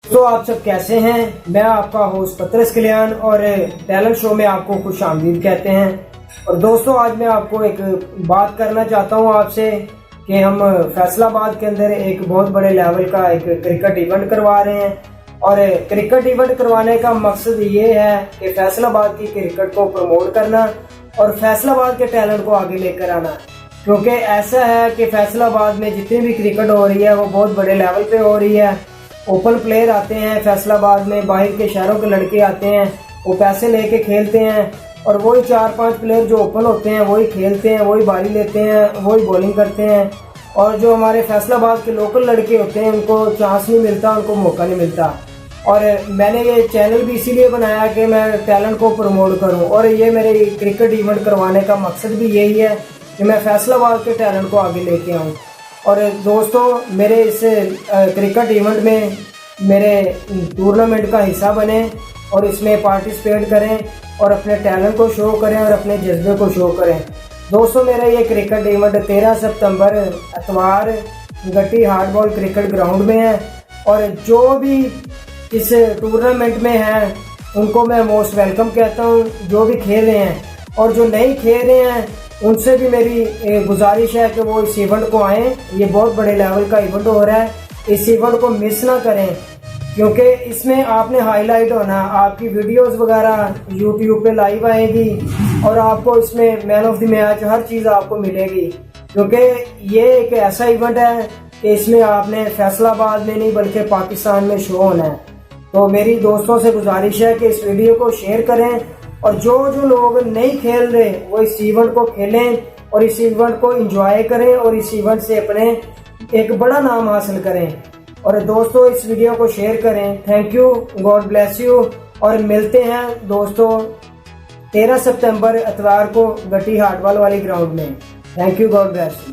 तो आप सब कैसे हैं। मैं आपका होस्ट पत्रस कल्याण और टैलेंट शो में आपको खुश आमदीद कहते हैं। और दोस्तों, आज मैं आपको एक बात करना चाहता हूं आपसे कि हम फैसलाबाद के अंदर एक बहुत बड़े लेवल का एक क्रिकेट इवेंट करवा रहे हैं। और क्रिकेट इवेंट करवाने का मकसद ये है कि फैसलाबाद की क्रिकेट को प्रमोट करना और फैसलाबाद के टैलेंट को आगे लेकर आना। क्योंकि ऐसा है कि फैसलाबाद में जितनी भी क्रिकेट हो रही है वो बहुत बड़े लेवल पे हो रही है। ओपन प्लेयर आते हैं फैसलाबाद में, बाहर के शहरों के लड़के आते हैं, वो पैसे लेके खेलते हैं और वही 4-5 प्लेयर जो ओपन होते हैं वही खेलते हैं, वही बारी लेते हैं, वही बॉलिंग करते हैं। और जो हमारे फैसलाबाद के लोकल लड़के होते हैं उनको चांस नहीं मिलता, उनको मौका नहीं मिलता। और मैंने ये चैनल भी इसीलिए बनाया कि मैं टैलेंट को प्रमोट करूं। और ये मेरे क्रिकेट इवेंट करवाने का मकसद भी यही है कि मैं फैसलाबाद के टैलेंट को आगे लेके आऊं। और दोस्तों, मेरे इस क्रिकेट इवेंट में मेरे टूर्नामेंट का हिस्सा बने और इसमें पार्टिसिपेट करें और अपने टैलेंट को शो करें और अपने जज्बे को शो करें। दोस्तों, मेरा ये क्रिकेट इवेंट 13 सितंबर इतवार गट्टी हार्डबॉल क्रिकेट ग्राउंड में है। और जो भी इस टूर्नामेंट में हैं उनको मैं मोस्ट वेलकम कहता हूँ, जो भी खेल रहे हैं। और जो नहीं खेल रहे हैं उनसे भी मेरी गुजारिश है कि वो इस इवेंट को आएँ। ये बहुत बड़े लेवल का इवेंट हो रहा है, इस इवेंट को मिस ना करें क्योंकि इसमें आपने हाईलाइट होना। आपकी वीडियोस वगैरह यूट्यूब पे लाइव आएगी और आपको इसमें मैन ऑफ द मैच हर चीज़ आपको मिलेगी। क्योंकि ये एक ऐसा इवेंट है कि इसमें आपने फैसलाबाद में नहीं बल्कि पाकिस्तान में शो होना है। तो मेरी दोस्तों से गुजारिश है कि इस वीडियो को शेयर करें और जो लोग नहीं खेल रहे वो इस इवेंट को खेलें और इस इवेंट को एंजॉय करें और इस इवेंट से अपने एक बड़ा नाम हासिल करें। और दोस्तों, इस वीडियो को शेयर करें। Thank you, God bless you. और मिलते हैं दोस्तों 13 सितंबर इतवार को गट्टी हार्डबॉल वाली ग्राउंड में। Thank you, God bless you.